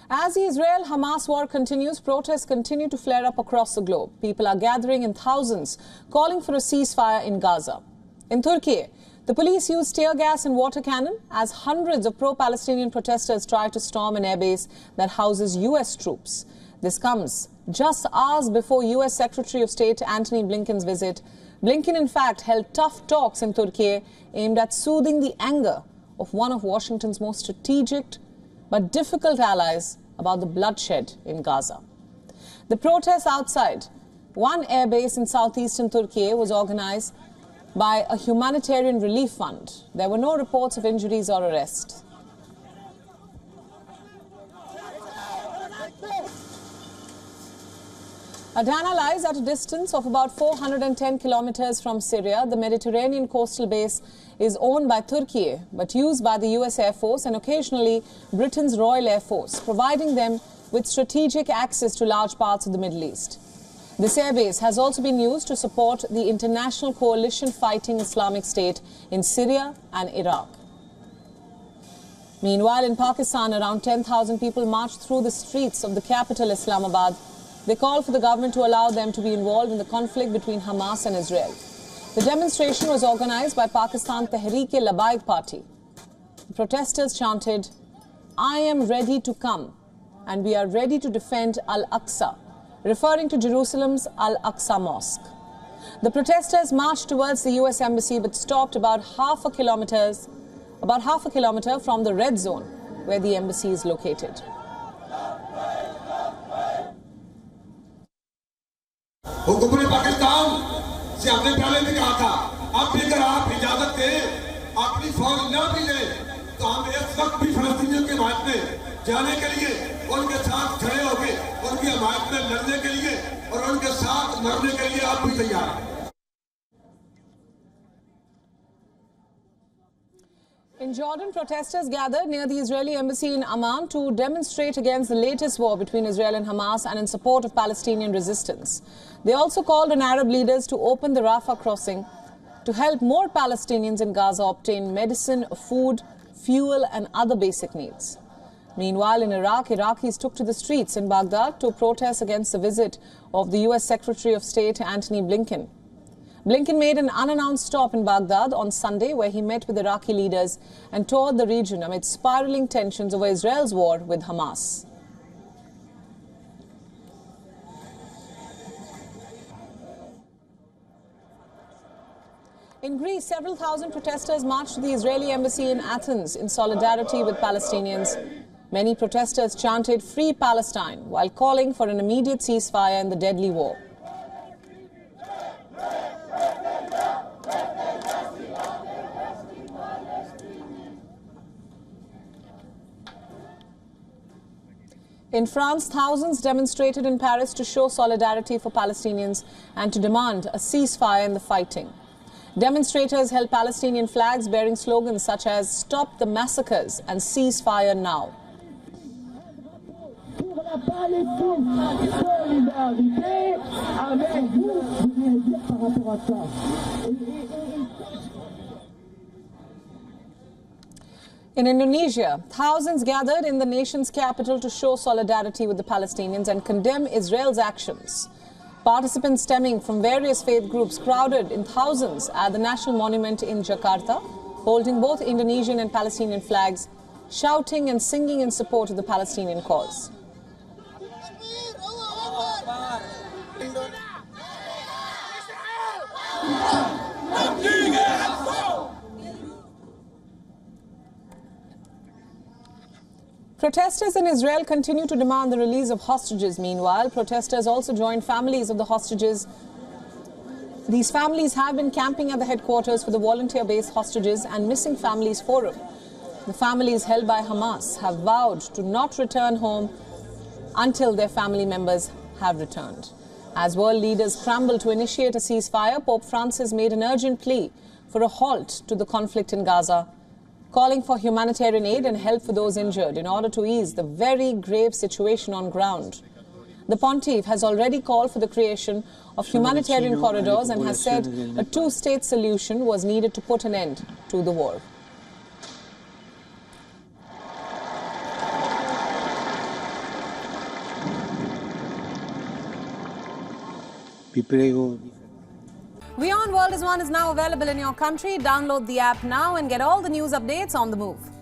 As the Israel-Hamas war continues, protests continue to flare up across the globe. People are gathering in thousands, calling for a ceasefire in Gaza. In Turkey, the police used tear gas and water cannon as hundreds of pro-Palestinian protesters try to storm an airbase that houses U.S. troops. This comes just hours before U.S. Secretary of State Antony Blinken's visit. Blinken, in fact, held tough talks in Turkey aimed at soothing the anger of one of Washington's most strategic but difficult allies about the bloodshed in Gaza. The protests outside one airbase in southeastern Turkey was organized by a humanitarian relief fund. There were no reports of injuries or arrests. Adana lies at a distance of about 410 kilometers from Syria. The Mediterranean coastal base is owned by Turkey, but used by the US Air Force and occasionally Britain's Royal Air Force, providing them with strategic access to large parts of the Middle East. This airbase has also been used to support the international coalition fighting Islamic State in Syria and Iraq. Meanwhile, in Pakistan, around 10,000 people marched through the streets of the capital, Islamabad. They called for the government to allow them to be involved in the conflict between Hamas and Israel. The demonstration was organized by Pakistan Tehreek-e-Labbaik Party. The protesters chanted, "I am ready to come and we are ready to defend Al-Aqsa," referring to Jerusalem's Al-Aqsa Mosque. The protesters marched towards the US Embassy but stopped about half a kilometer from the red zone where the embassy is located. हुकूमत पाकिस्तान से हमने पहले भी कहा था, अब भी अगर आप इजाजत दें, अपनी फौज न भी ले, तो हम एक वक्त भी फलस्तीनियों की हिमायत में जाने के लिए, उनके साथ खड़े होकर उनकी हिमायत में लड़ने के लिए और उनके साथ मरने के लिए आप भी तैयार हैं। In Jordan, protesters gathered near the Israeli embassy in Amman to demonstrate against the latest war between Israel and Hamas and in support of Palestinian resistance. They also called on Arab leaders to open the Rafah crossing to help more Palestinians in Gaza obtain medicine, food, fuel and other basic needs. Meanwhile, in Iraq, Iraqis took to the streets in Baghdad to protest against the visit of the US Secretary of State Antony Blinken. Blinken made an unannounced stop in Baghdad on Sunday where he met with Iraqi leaders and toured the region amid spiraling tensions over Israel's war with Hamas. In Greece, several thousand protesters marched to the Israeli embassy in Athens in solidarity with Palestinians. Many protesters chanted "Free Palestine" while calling for an immediate ceasefire in the deadly war. In France, thousands demonstrated in Paris to show solidarity for Palestinians and to demand a ceasefire in the fighting. Demonstrators held Palestinian flags bearing slogans such as "Stop the massacres" and "Ceasefire now." In Indonesia, thousands gathered in the nation's capital to show solidarity with the Palestinians and condemn Israel's actions. Participants stemming from various faith groups crowded in thousands at the National Monument in Jakarta, holding both Indonesian and Palestinian flags, shouting and singing in support of the Palestinian cause. Protesters in Israel continue to demand the release of hostages. Meanwhile, protesters also joined families of the hostages. These families have been camping at the headquarters for the volunteer-based Hostages and Missing Families Forum. The families held by Hamas have vowed to not return home until their family members have returned. As world leaders scramble to initiate a ceasefire, Pope Francis made an urgent plea for a halt to the conflict in Gaza, calling for humanitarian aid and help for those injured in order to ease the very grave situation on ground. The Pontiff has already called for the creation of humanitarian corridors and has said a two-state solution was needed to put an end to the war. vi prego. WION World is now available in your country. Download the app now and get all the news updates on the move.